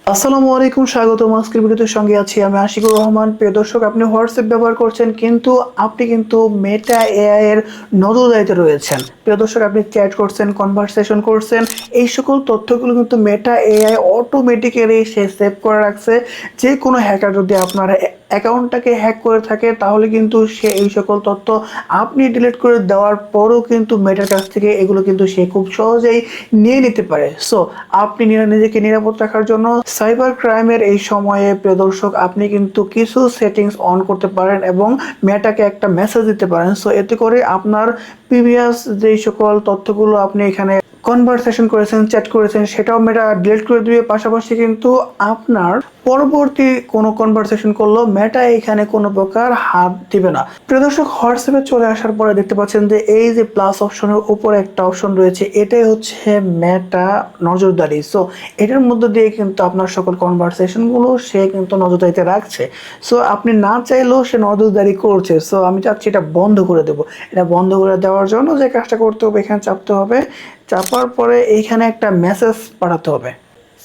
আসসালামু আলাইকুম, স্বাগতম। আজকের ভিডিওতে সঙ্গে আছি আমি আশিকুর রহমান। প্রিয় দর্শক, আপনি হোয়াটসঅ্যাপ ব্যবহার করছেন, কিন্তু আপনি কিন্তু মেটা এআই এর নজরদারিতে রয়েছেন। প্রিয় দর্শক, আপনি চ্যাট করছেন, কনভারসেশন করছেন, এই সকল তথ্যগুলো কিন্তু মেটা এআই অটোমেটিক্যালি সে সেভ করে রাখছে। যে কোনো হ্যাকার যদি আপনার অ্যাকাউন্টটাকে হ্যাক করে থাকে, তাহলে কিন্তু সে এই সকল তথ্য আপনি ডিলিট করে দেওয়ার পরও কিন্তু মেটার কাছ থেকে এগুলো কিন্তু সে খুব সহজেই নিয়ে নিতে পারে। সো আপনি নিজেকে নিরাপদ রাখার জন্য সাইবার ক্রাইমের এই সময়ে, প্রিয় দর্শক, আপনি কিন্তু কিছু সেটিংস অন করতে পারেন এবং মেটাকে একটা মেসেজ দিতে পারেন। সো এতে করে আপনার প্রিভিয়াস যেই সকল তথ্যগুলো আপনি এখানে কনভারসেশন করেছেন, চ্যাট করেছেন, সেটাও মেটা ডিলিট করে দিবে। পাশাপাশি কিন্তু আপনার পরবর্তী কোনো কনভারসেশন করলেও মেটা এখানে কোনো প্রকার হাত দিবে না। প্রিয় দর্শক, হোয়াটসঅ্যাপে চলে আসার পরে দেখতে পাচ্ছেন যে এই যে প্লাস অপশনের উপরে একটা অপশন রয়েছে, এটাই হচ্ছে মেটা নজরদারি। সো এটার মধ্যে দিয়ে কিন্তু আপনার সকল কনভারসেশনগুলো সে কিন্তু নজরদারিতে রাখছে। সো আপনি না চাইলেও সে নজরদারি করছে। সো আমি চাচ্ছি এটা বন্ধ করে দেবো। এটা বন্ধ করে দেওয়ার জন্য যে কাজটা করতে হবে, এখানে চাপতে হবে। চাপার পরে এইখানে একটা মেসেজ পাঠাতে হবে,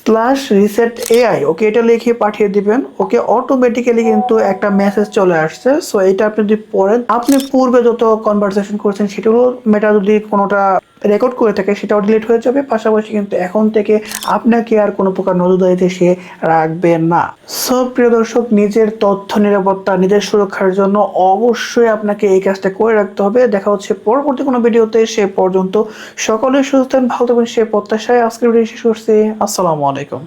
স্ল্যাশ রিসেট এআই। ওকে, এটা লিখে পাঠিয়ে দিবেন। ওকে, অটোমেটিক্যালি কিন্তু একটা মেসেজ চলে আসছে। সো এটা আপনি যদি পড়েন, আপনি পূর্বে যত কনভারসেশন করছেন সেগুলো মেটা যদি কোনোটা রেকর্ড করে থাকে, সেটাও ডিলিট হয়ে যাবে। পাশাপাশি কিন্তু এখন থেকে আপনাকে আর কোনো প্রকার নজরদারিতে সে রাখবে না। সো প্রিয় দর্শক, নিজের তথ্য নিরাপত্তা, নিজের সুরক্ষার জন্য অবশ্যই আপনাকে এই কাজটা করে রাখতে হবে। দেখা হচ্ছে পরবর্তী কোনো ভিডিওতে। সে পর্যন্ত সকলে সুস্থ থাকেন, ভালো থাকবেন, সে প্রত্যাশায় আজকের ভিডিও শেষ করছি। আসসালামু আলাইকুম।